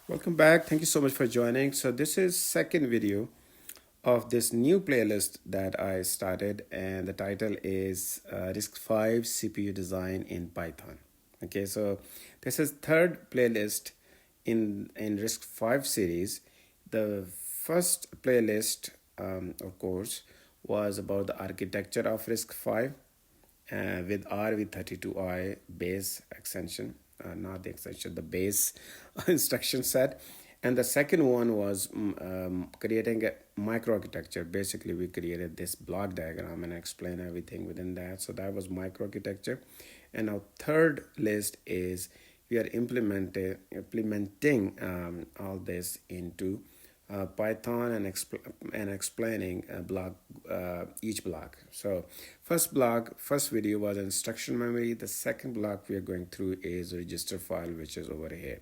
Welcome back. Thank you so much for joining. So this is second video of this new playlist that I started, and the title is RISC-V CPU design in Python. Okay, so this is third playlist in RISC-V series. The first playlist, of course, was about the architecture of RISC-V with RV32I base extension, not the extension, the base instruction set. And the second one was creating a microarchitecture. Basically, we created this block diagram and explain everything within that. So that was microarchitecture. And our third list is we are implementing all this into Python and explaining a block, each block. So first video was instruction memory. The second block we are going through is register file, which is over here.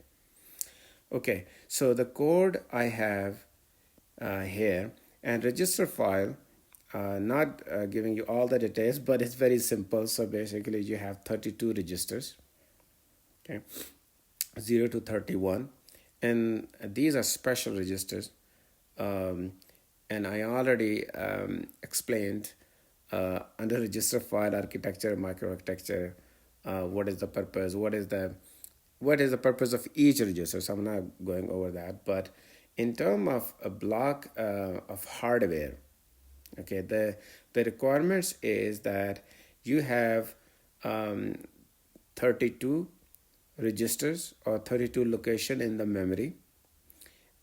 Okay, so the code I have here and register file, not giving you all the details, but it's very simple. So basically you have 32 registers, okay, 0 to 31, and these are special registers. And I already explained under register file architecture, microarchitecture, what is the purpose, what is the purpose of each register. So I'm not going over that, but in terms of a block of hardware, okay, the requirements is that you have 32 registers or 32 location in the memory,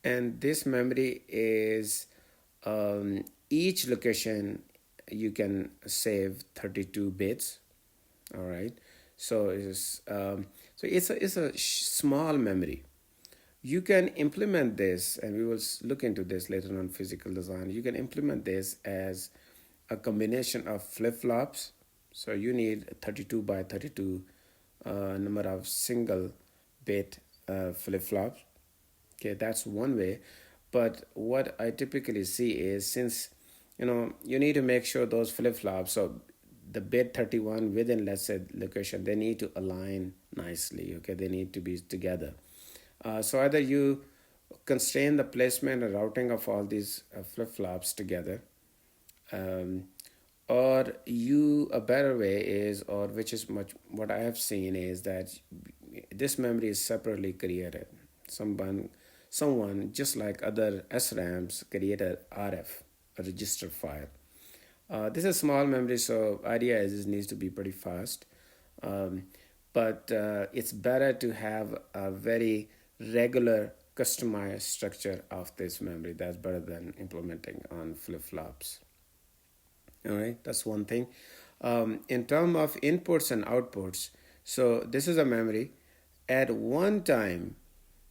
and this memory is each location you can save 32 bits. All right, so it's a small memory. You can implement this, and we will look into this later on physical design. You can implement this as a combination of flip-flops. So you need 32 by 32 number of single bit flip-flops. Okay, that's one way. But what I typically see is, since you need to make sure those flip-flops, so the bit 31 within, let's say, location, they need to align nicely. Okay, they need to be together. So either you constrain the placement and routing of all these flip-flops together, um, or a better way is, or which is much what I have seen, is that this memory is separately created. Someone just like other SRAMs create a RF, a register file. This is small memory, so idea is it needs to be pretty fast. Um, but it's better to have a very regular customized structure of this memory. That's better than implementing on flip-flops. All right, that's one thing. In terms of inputs and outputs, so this is a memory. At one time,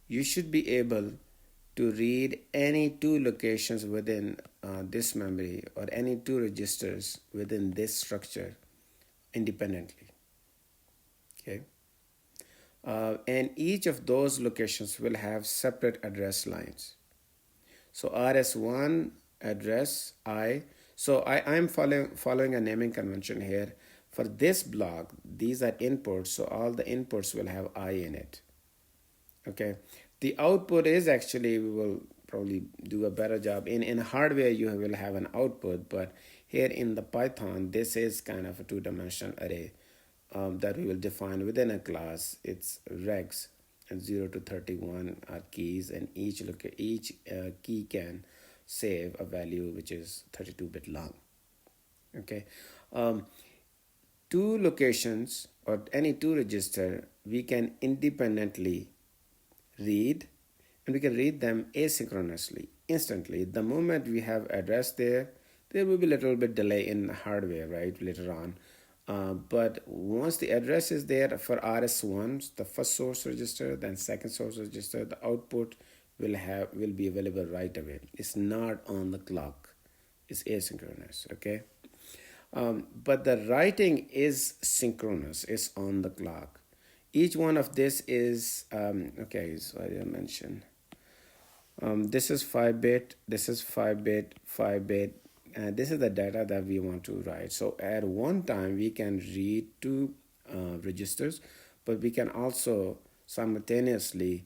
you should be able to read any two locations within this memory, or any two registers within this structure independently. Okay, and each of those locations will have separate address lines. So RS1 address I. So I'm following a naming convention here. For this block, these are inputs, so all the inputs will have I in it. Okay, the output is actually, we will probably do a better job in hardware. You will have an output, but here in the Python, this is kind of a two-dimensional array that we will define within a class. It's regs, and 0 to 31 are keys, and each key can save a value which is 32-bit long. Okay, two locations or any two register we can independently read, and we can read them asynchronously, instantly. The moment we have address there will be a little bit delay in hardware, right, later on. But once the address is there for RS1, the first source register, then second source register, the output will be available right away. It's not on the clock. It's asynchronous, okay? But the writing is synchronous. It's on the clock. Each one of this is, okay, so I didn't mention. This is 5-bit, this is 5-bit, 5-bit, and this is the data that we want to write. So at one time, we can read two registers, but we can also simultaneously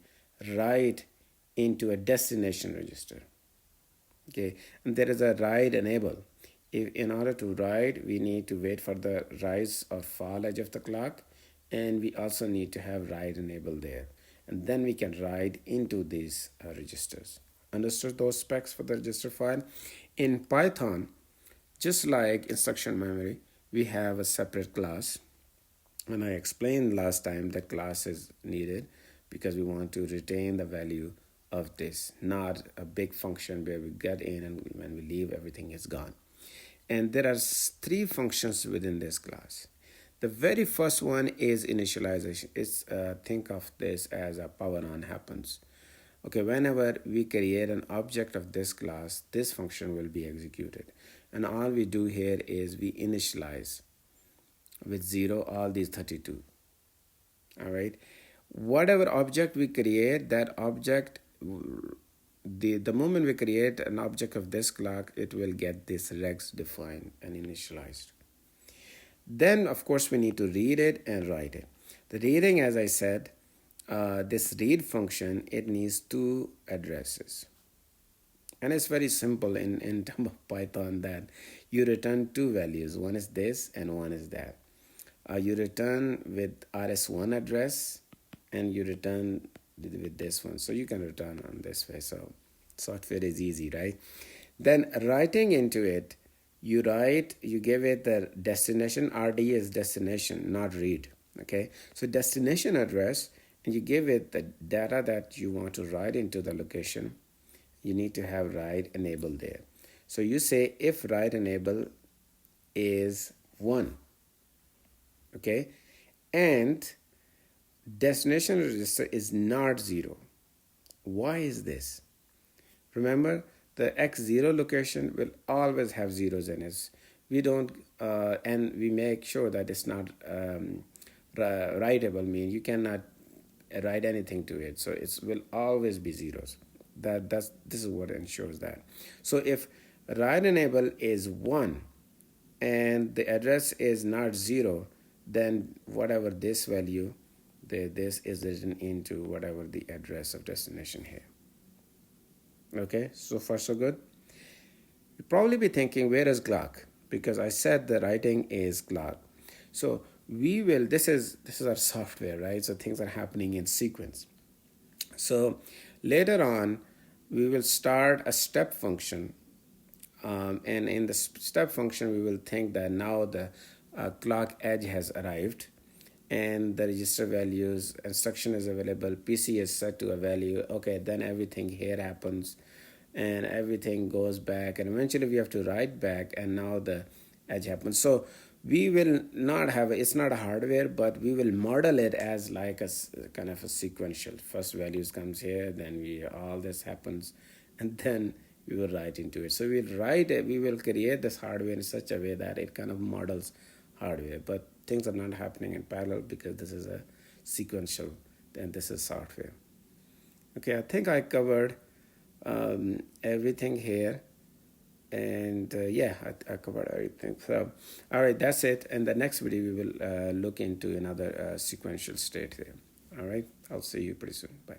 write into a destination register. Okay, and there is a write enable. If in order to write, we need to wait for the rise or fall edge of the clock, and we also need to have write enable there, and then we can write into these registers. Understood those specs for the register file? In Python, just like instruction memory, we have a separate class, and I explained last time that class is needed because we want to retain the value of this, not a big function where we get in and when we leave everything is gone. And there are three functions within this class. The very first one is initialization. It's think of this as a power on happens. Okay, whenever we create an object of this class, this function will be executed, and all we do here is we initialize with 0 all these 32. All right, whatever object we create, that object, the moment we create an object of this clock, it will get this regs defined and initialized. Then of course we need to read it and write it. The reading, as I said, this read function, it needs two addresses, and it's very simple in terms of Python that you return two values. One is this and one is that. You return with rs1 address and you return with this one, so you can return on this way. So software is easy, right? Then writing into it, you give it the destination. RD is destination, not read. Okay, so destination address, and you give it the data that you want to write into the location. You need to have write enable there. So you say if write enable is 1, okay, and destination register is not 0. Why is this? Remember, the x0 location will always have zeros in it. We don't, and we make sure that it's not writable, mean you cannot write anything to it, so it will always be zeros. This is what ensures that. So if write enable is 1 and the address is not 0, then whatever this value, this is written into whatever the address of destination here. Okay, so far so good. You'll probably be thinking, where is clock? Because I said the writing is clock. So we will, this is our software, right? So things are happening in sequence. So later on, we will start a step function. And in the step function, we will think that now the clock edge has arrived and the register values instruction is available, PC is set to a value. Okay, then everything here happens and everything goes back, and eventually we have to write back, and now the edge happens. So we will not have, it's not a hardware, but we will model it as like a kind of a sequential. First values comes here, then all this happens, and then we will write into it. So we will create this hardware in such a way that it kind of models hardware, but things are not happening in parallel because this is a sequential, then this is software. Okay, I think I covered everything here, and yeah, I covered everything. So all right, that's it. And the next video we will look into another sequential state here. All right, I'll see you pretty soon. Bye.